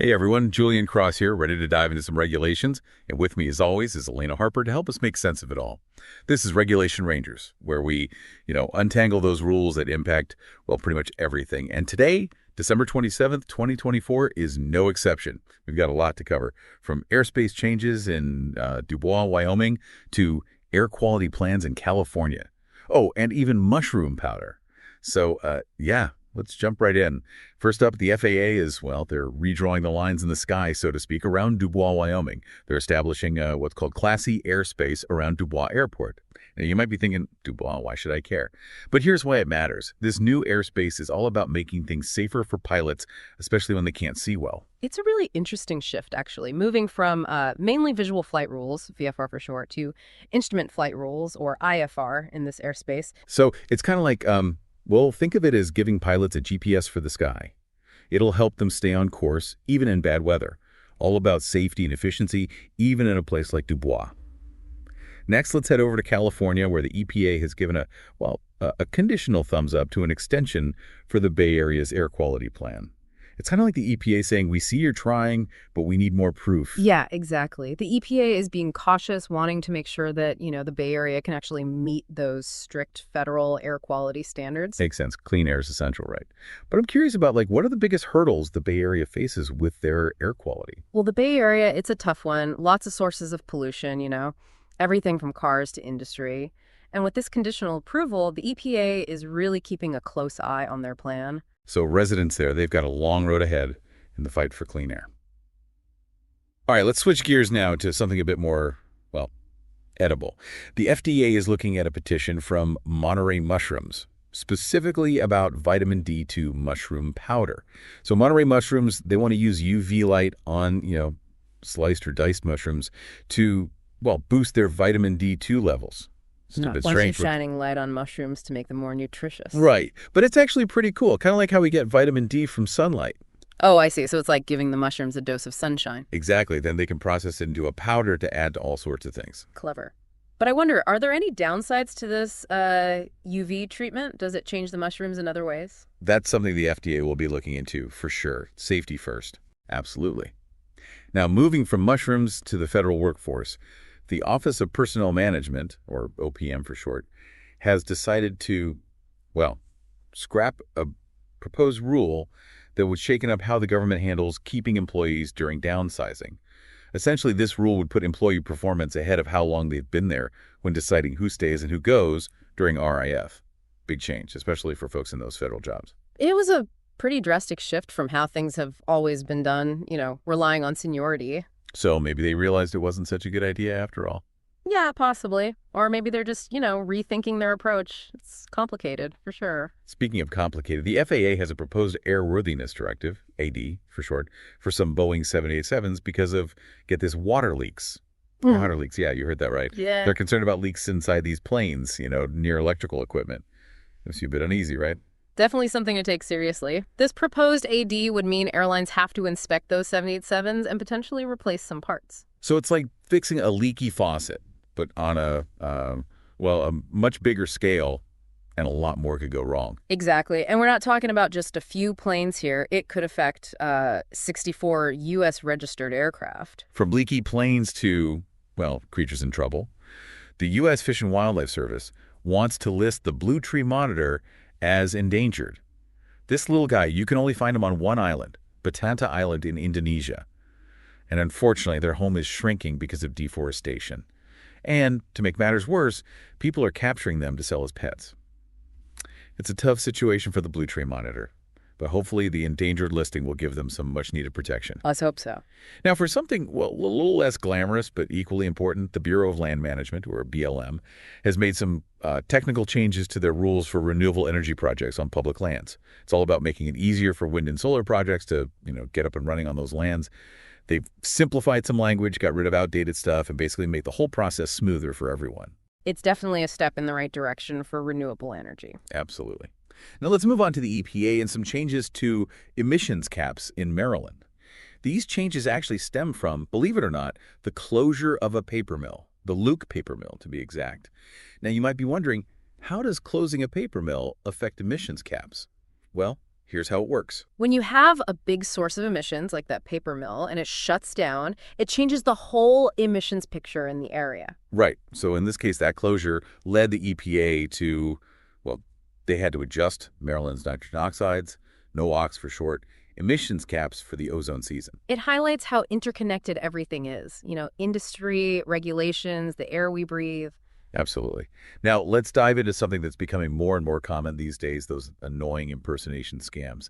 Hey everyone, Julian Cross here, ready to dive into some regulations. And with me, as always, is Elena Harper to help us make sense of it all. This is Regulation Rangers, where we, untangle those rules that impact, well, pretty much everything. And today, December 27th, 2024, is no exception. We've got a lot to cover, from airspace changes in Dubois, Wyoming, to air quality plans in California. Oh, and even mushroom powder. So, let's jump right in. First up, the FAA is, well, they're redrawing the lines in the sky, so to speak, around Dubois, Wyoming. They're establishing what's called classy airspace around Dubois Airport. Now, you might be thinking, Dubois, why should I care? But here's why it matters. This new airspace is all about making things safer for pilots, especially when they can't see well. It's a really interesting shift, actually, moving from mainly visual flight rules, VFR for short, to instrument flight rules, or IFR, in this airspace. So it's kind of like, well, think of it as giving pilots a GPS for the sky. It'll help them stay on course, even in bad weather. All about safety and efficiency, even in a place like Dubois. Next, let's head over to California, where the EPA has given a conditional thumbs up to an extension for the Bay Area's air quality plan. It's kind of like the EPA saying, we see you're trying, but we need more proof. Yeah, exactly. The EPA is being cautious, wanting to make sure that, the Bay Area can actually meet those strict federal air quality standards. Makes sense. Clean air is essential, right? But I'm curious about, what are the biggest hurdles the Bay Area faces with their air quality? Well, the Bay Area, it's a tough one. Lots of sources of pollution, everything from cars to industry. And with this conditional approval, the EPA is really keeping a close eye on their plan. So residents there, they've got a long road ahead in the fight for clean air. All right, let's switch gears now to something a bit more, edible. The FDA is looking at a petition from Monterey mushrooms, specifically about vitamin D2 mushroom powder. So Monterey mushrooms, they want to use UV light on, sliced or diced mushrooms to, boost their vitamin D2 levels. It's a bit strange. Shining light on mushrooms to make them more nutritious. Right. But it's actually pretty cool. Kind of like how we get vitamin D from sunlight. Oh, I see. So it's like giving the mushrooms a dose of sunshine. Exactly. Then they can process it into a powder to add to all sorts of things. Clever. But I wonder, are there any downsides to this UV treatment? Does it change the mushrooms in other ways? That's something the FDA will be looking into for sure. Safety first. Absolutely. Now, moving from mushrooms to the federal workforce, the Office of Personnel Management, or OPM for short, has decided to, scrap a proposed rule that was shaken up how the government handles keeping employees during downsizing. Essentially, this rule would put employee performance ahead of how long they've been there when deciding who stays and who goes during RIF. Big change, especially for folks in those federal jobs. It was a pretty drastic shift from how things have always been done, relying on seniority. So maybe they realized it wasn't such a good idea after all. Yeah, possibly. Or maybe they're just, rethinking their approach. It's complicated, for sure. Speaking of complicated, the FAA has a proposed airworthiness directive, AD for short, for some Boeing 787s because of, get this, water leaks. Water leaks, yeah, you heard that right. Yeah. They're concerned about leaks inside these planes, near electrical equipment. Makes you a bit uneasy, right? Definitely something to take seriously. This proposed AD would mean airlines have to inspect those 787s and potentially replace some parts. So it's like fixing a leaky faucet, but on a much bigger scale, and a lot more could go wrong. Exactly. And we're not talking about just a few planes here. It could affect 64 U.S. registered aircraft. From leaky planes to, creatures in trouble. The U.S. Fish and Wildlife Service wants to list the blue tree monitor as endangered. This little guy, you can only find him on one island, Batanta Island in Indonesia. And unfortunately, their home is shrinking because of deforestation. And to make matters worse, people are capturing them to sell as pets. It's a tough situation for the blue tree monitor, but hopefully the endangered listing will give them some much-needed protection. Let's hope so. Now, for something, a little less glamorous but equally important, the Bureau of Land Management, or BLM, has made some technical changes to their rules for renewable energy projects on public lands. It's all about making it easier for wind and solar projects to, get up and running on those lands. They've simplified some language, got rid of outdated stuff, and basically made the whole process smoother for everyone. It's definitely a step in the right direction for renewable energy. Absolutely. Now let's move on to the EPA and some changes to emissions caps in Maryland. These changes actually stem from, believe it or not, the closure of a paper mill, the Luke paper mill to be exact. Now you might be wondering, how does closing a paper mill affect emissions caps? Well, Here's how it works. When you have a big source of emissions, like that paper mill, and it shuts down, it changes the whole emissions picture in the area. Right. So in this case, that closure led the EPA to, well, they had to adjust Maryland's nitrogen oxides, NOx for short, emissions caps for the ozone season. It highlights how interconnected everything is. Industry, regulations, the air we breathe. Absolutely. Now, let's dive into something that's becoming more and more common these days, those annoying impersonation scams.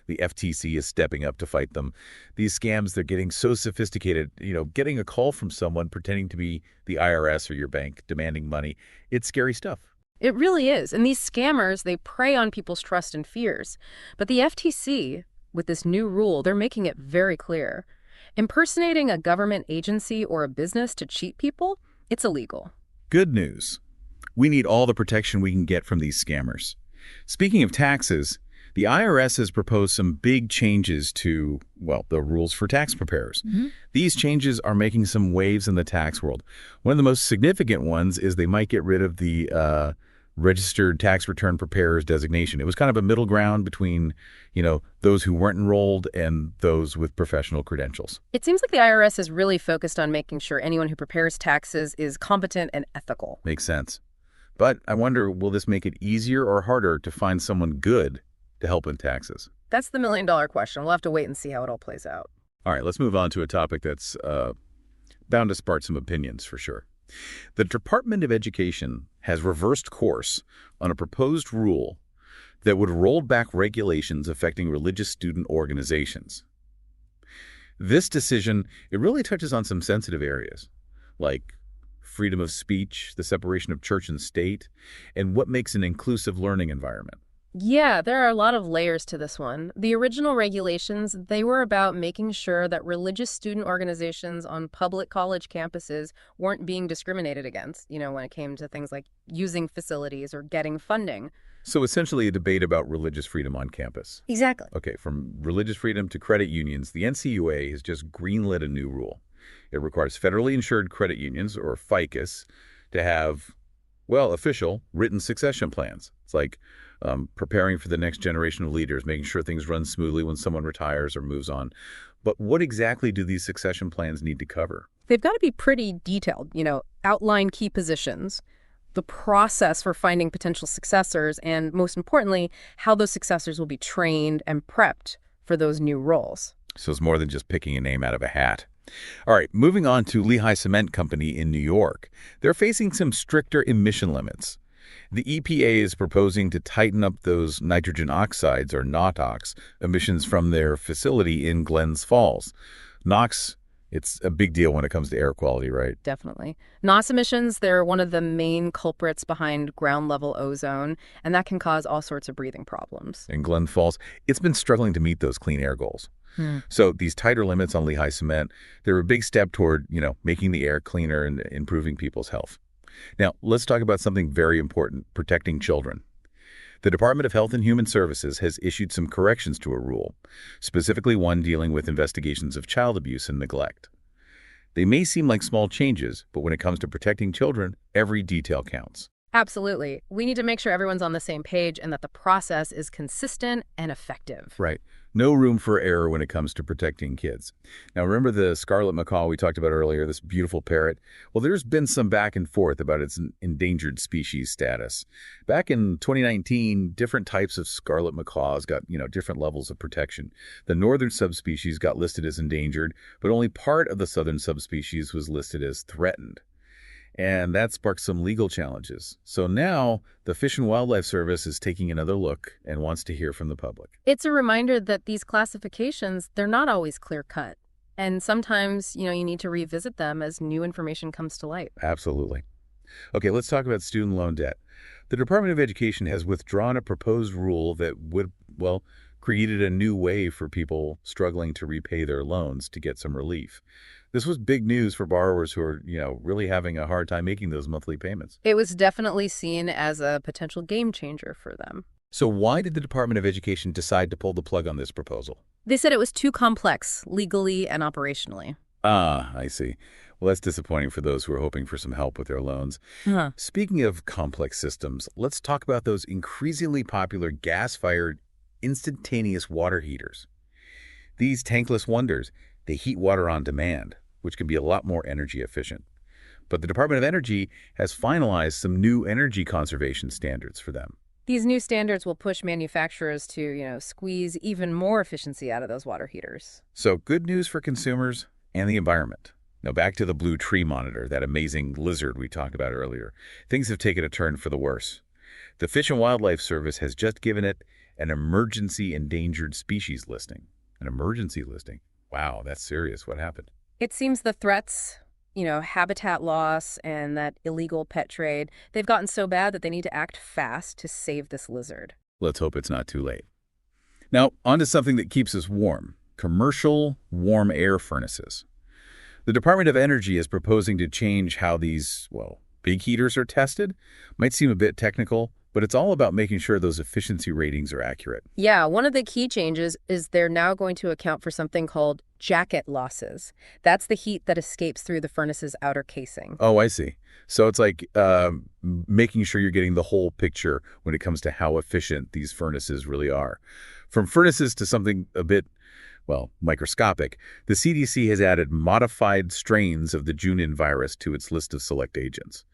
The FTC is stepping up to fight them. These scams, they're getting so sophisticated, getting a call from someone pretending to be the IRS or your bank demanding money. It's scary stuff. It really is. And these scammers, they prey on people's trust and fears. But the FTC, with this new rule, they're making it very clear. Impersonating a government agency or a business to cheat people, it's illegal. Good news. We need all the protection we can get from these scammers. Speaking of taxes, the IRS has proposed some big changes to, well, the rules for tax preparers. These changes are making some waves in the tax world. One of the most significant ones is they might get rid of the registered tax return preparers designation. It was kind of a middle ground between, those who weren't enrolled and those with professional credentials. It seems like the IRS is really focused on making sure anyone who prepares taxes is competent and ethical. Makes sense. But I wonder, will this make it easier or harder to find someone good to help in taxes? That's the million-dollar question. We'll have to wait and see how it all plays out. All right, let's move on to a topic that's bound to spark some opinions for sure. The Department of Education has reversed course on a proposed rule that would roll back regulations affecting religious student organizations. This decision, it really touches on some sensitive areas, like freedom of speech, the separation of church and state, and what makes an inclusive learning environment. Yeah, there are a lot of layers to this one. The original regulations, they were about making sure that religious student organizations on public college campuses weren't being discriminated against, when it came to things like using facilities or getting funding. So essentially a debate about religious freedom on campus. Exactly. Okay, from religious freedom to credit unions, the NCUA has just greenlit a new rule. It requires federally insured credit unions, or FICUS, to have, official written succession plans. It's like preparing for the next generation of leaders, making sure things run smoothly when someone retires or moves on. But what exactly do these succession plans need to cover? They've got to be pretty detailed, outline key positions, the process for finding potential successors, and most importantly, how those successors will be trained and prepped for those new roles. So it's more than just picking a name out of a hat. All right, moving on to Lehigh Cement Company in New York. They're facing some stricter emission limits. The EPA is proposing to tighten up those nitrogen oxides, or NOx, emissions from their facility in Glens Falls. NOx, it's a big deal when it comes to air quality, right? Definitely. NOx emissions, they're one of the main culprits behind ground-level ozone, and that can cause all sorts of breathing problems. In Glens Falls, it's been struggling to meet those clean air goals. So these tighter limits on Lehigh Cement, they're a big step toward, making the air cleaner and improving people's health. Now, let's talk about something very important, protecting children. The Department of Health and Human Services has issued some corrections to a rule, specifically one dealing with investigations of child abuse and neglect. They may seem like small changes, but when it comes to protecting children, every detail counts. Absolutely. We need to make sure everyone's on the same page and that the process is consistent and effective. Right. No room for error when it comes to protecting kids. Now, remember the scarlet macaw we talked about earlier, this beautiful parrot? Well, there's been some back and forth about its endangered species status. Back in 2019, different types of scarlet macaws got, different levels of protection. The northern subspecies got listed as endangered, but only part of the southern subspecies was listed as threatened. And that sparked some legal challenges. So now the Fish and Wildlife Service is taking another look and wants to hear from the public. It's a reminder that these classifications, they're not always clear-cut. And sometimes, you need to revisit them as new information comes to light. Absolutely. Okay, let's talk about student loan debt. The Department of Education has withdrawn a proposed rule that would, created a new way for people struggling to repay their loans to get some relief. This was big news for borrowers who are, really having a hard time making those monthly payments. It was definitely seen as a potential game changer for them. So why did the Department of Education decide to pull the plug on this proposal? They said it was too complex, legally and operationally. Ah, I see. Well, that's disappointing for those who are hoping for some help with their loans. Speaking of complex systems, let's talk about those increasingly popular gas-fired instantaneous water heaters. These tankless wonders, they heat water on demand, which can be a lot more energy efficient. But the Department of Energy has finalized some new energy conservation standards for them. These new standards will push manufacturers to, squeeze even more efficiency out of those water heaters. So good news for consumers and the environment. Now back to the blue tree monitor, that amazing lizard we talked about earlier. Things have taken a turn for the worse. The Fish and Wildlife Service has just given it an emergency endangered species listing. An emergency listing? Wow, that's serious. What happened? It seems the threats, habitat loss and that illegal pet trade, they've gotten so bad that they need to act fast to save this lizard. Let's hope it's not too late. Now, on to something that keeps us warm. Commercial warm air furnaces. The Department of Energy is proposing to change how these, big heaters are tested. Might seem a bit technical, but it's all about making sure those efficiency ratings are accurate. Yeah, one of the key changes is they're now going to account for something called jacket losses. That's the heat that escapes through the furnace's outer casing. Oh, I see. So it's like making sure you're getting the whole picture when it comes to how efficient these furnaces really are. From furnaces to something a bit, microscopic, the CDC has added modified strains of the Junin virus to its list of select agents.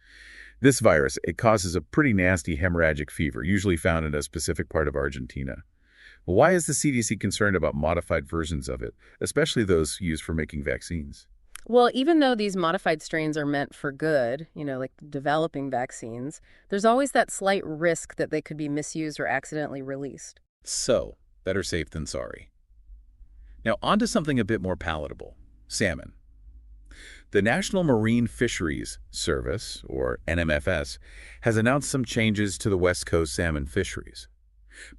This virus, it causes a pretty nasty hemorrhagic fever, usually found in a specific part of Argentina. Why is the CDC concerned about modified versions of it, especially those used for making vaccines? Well, even though these modified strains are meant for good, like developing vaccines, there's always that slight risk that they could be misused or accidentally released. So, better safe than sorry. Now, on to something a bit more palatable, salmon. The National Marine Fisheries Service, or NMFS, has announced some changes to the West Coast salmon fisheries.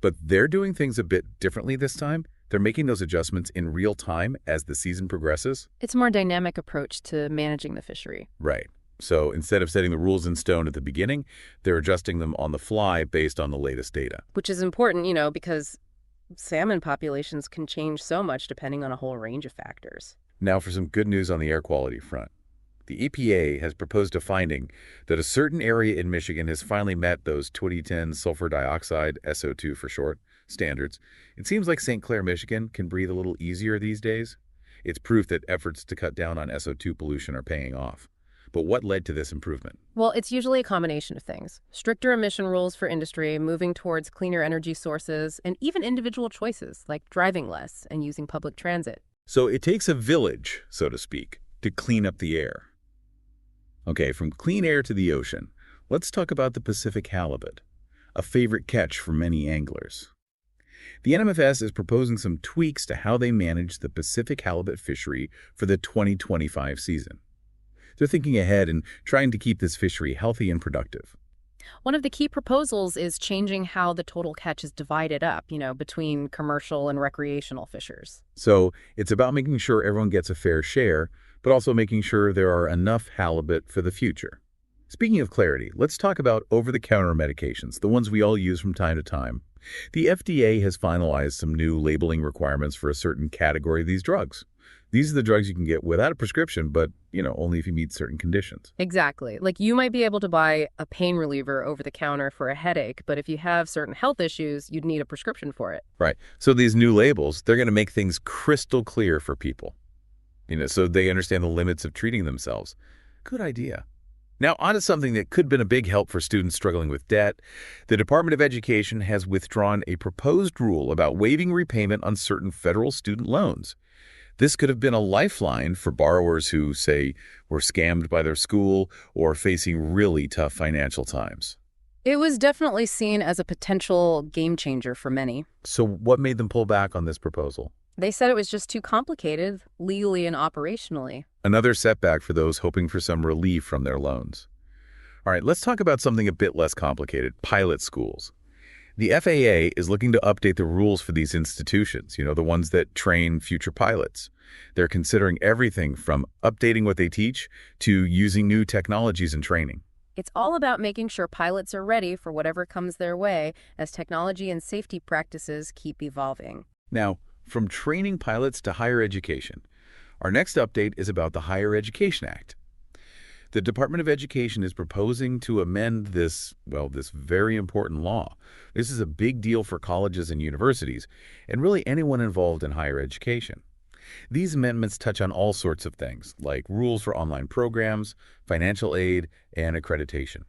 But they're doing things a bit differently this time. They're making those adjustments in real time as the season progresses. It's a more dynamic approach to managing the fishery. Right. So instead of setting the rules in stone at the beginning, they're adjusting them on the fly based on the latest data. Which is important, because salmon populations can change so much depending on a whole range of factors. Now for some good news on the air quality front. The EPA has proposed a finding that a certain area in Michigan has finally met those 2010 sulfur dioxide, SO2 for short, standards. It seems like St. Clair, Michigan can breathe a little easier these days. It's proof that efforts to cut down on SO2 pollution are paying off. But what led to this improvement? Well, it's usually a combination of things. Stricter emission rules for industry, moving towards cleaner energy sources, and even individual choices like driving less and using public transit. So it takes a village, so to speak, to clean up the air. Okay, from clean air to the ocean, let's talk about the Pacific halibut, a favorite catch for many anglers. The NMFS is proposing some tweaks to how they manage the Pacific halibut fishery for the 2025 season. They're thinking ahead and trying to keep this fishery healthy and productive. One of the key proposals is changing how the total catch is divided up, between commercial and recreational fishers. So it's about making sure everyone gets a fair share, but also making sure there are enough halibut for the future. Speaking of clarity, let's talk about over-the-counter medications, the ones we all use from time to time. The FDA has finalized some new labeling requirements for a certain category of these drugs. These are the drugs you can get without a prescription, but, only if you meet certain conditions. Exactly. Like you might be able to buy a pain reliever over the counter for a headache, but if you have certain health issues, you'd need a prescription for it. Right. So these new labels, they're going to make things crystal clear for people, so they understand the limits of treating themselves. Good idea. Now, on to something that could have been a big help for students struggling with debt. The Department of Education has withdrawn a proposed rule about waiving repayment on certain federal student loans. This could have been a lifeline for borrowers who, say, were scammed by their school or facing really tough financial times. It was definitely seen as a potential game changer for many. So what made them pull back on this proposal? They said it was just too complicated, legally and operationally. Another setback for those hoping for some relief from their loans. All right, let's talk about something a bit less complicated, pilot schools. The FAA is looking to update the rules for these institutions, the ones that train future pilots. They're considering everything from updating what they teach to using new technologies in training. It's all about making sure pilots are ready for whatever comes their way as technology and safety practices keep evolving. Now, from training pilots to higher education, our next update is about the Higher Education Act. The Department of Education is proposing to amend this very important law. This is a big deal for colleges and universities, and really anyone involved in higher education. These amendments touch on all sorts of things, like rules for online programs, financial aid, and accreditation.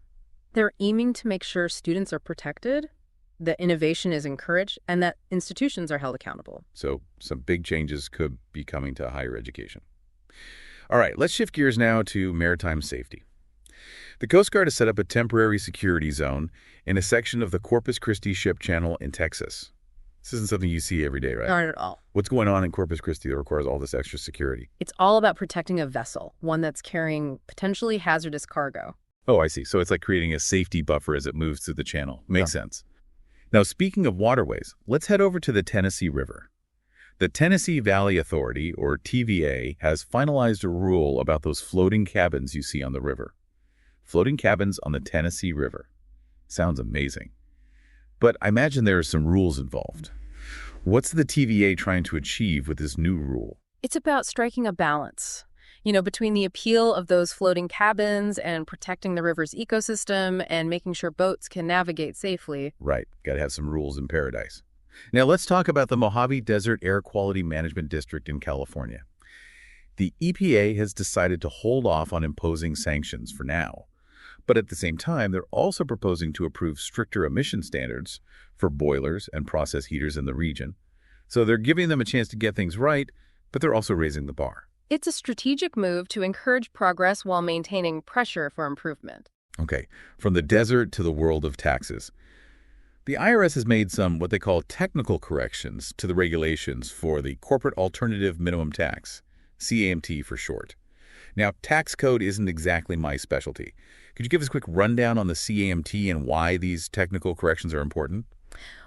They're aiming to make sure students are protected, that innovation is encouraged, and that institutions are held accountable. So some big changes could be coming to higher education. All right, let's shift gears now to maritime safety. The Coast Guard has set up a temporary security zone in a section of the Corpus Christi Ship Channel in Texas. This isn't something you see every day, right? Not at all. What's going on in Corpus Christi that requires all this extra security? It's all about protecting a vessel, one that's carrying potentially hazardous cargo. Oh, I see. So it's like creating a safety buffer as it moves through the channel. Makes sense. Now, speaking of waterways, let's head over to the Tennessee River. The Tennessee Valley Authority, or TVA, has finalized a rule about those floating cabins you see on the river. Floating cabins on the Tennessee River. Sounds amazing. But I imagine there are some rules involved. What's the TVA trying to achieve with this new rule? It's about striking a balance, between the appeal of those floating cabins and protecting the river's ecosystem and making sure boats can navigate safely. Right. Got to have some rules in paradise. Now let's talk about the Mojave Desert Air Quality Management District in California. The EPA has decided to hold off on imposing sanctions for now. But at the same time, they're also proposing to approve stricter emission standards for boilers and process heaters in the region. So they're giving them a chance to get things right, but they're also raising the bar. It's a strategic move to encourage progress while maintaining pressure for improvement. Okay, from the desert to the world of taxes. The IRS has made some what they call technical corrections to the regulations for the Corporate Alternative Minimum Tax, CAMT for short. Now, tax code isn't exactly my specialty. Could you give us a quick rundown on the CAMT and why these technical corrections are important?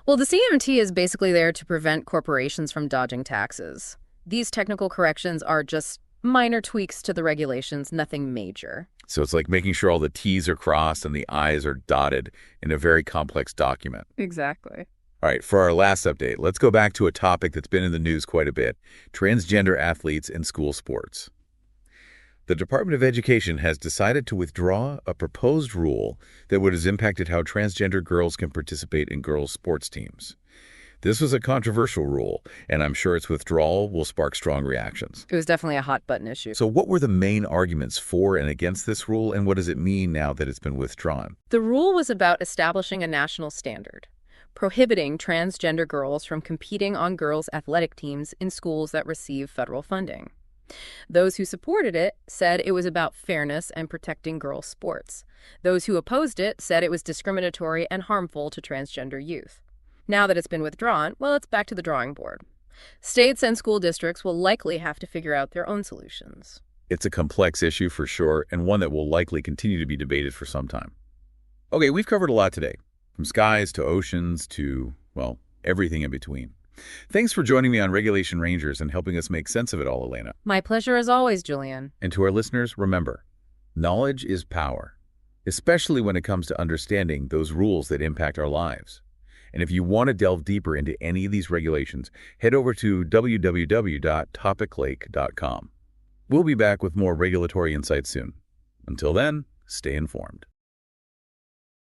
Well, the CAMT is basically there to prevent corporations from dodging taxes. These technical corrections are just minor tweaks to the regulations, nothing major. So it's like making sure all the T's are crossed and the I's are dotted in a very complex document. Exactly. All right, for our last update, let's go back to a topic that's been in the news quite a bit: transgender athletes in school sports. The Department of Education has decided to withdraw a proposed rule that would have impacted how transgender girls can participate in girls' sports teams. This was a controversial rule, and I'm sure its withdrawal will spark strong reactions. It was definitely a hot-button issue. So what were the main arguments for and against this rule, and what does it mean now that it's been withdrawn? The rule was about establishing a national standard, prohibiting transgender girls from competing on girls' athletic teams in schools that receive federal funding. Those who supported it said it was about fairness and protecting girls' sports. Those who opposed it said it was discriminatory and harmful to transgender youth. Now that it's been withdrawn, well, it's back to the drawing board. States and school districts will likely have to figure out their own solutions. It's a complex issue for sure, and one that will likely continue to be debated for some time. Okay, we've covered a lot today, from skies to oceans to, everything in between. Thanks for joining me on Regulation Rangers and helping us make sense of it all, Elena. My pleasure as always, Julian. And to our listeners, remember, knowledge is power, especially when it comes to understanding those rules that impact our lives. And if you want to delve deeper into any of these regulations, head over to www.topiclake.com. We'll be back with more regulatory insights soon. Until then, stay informed.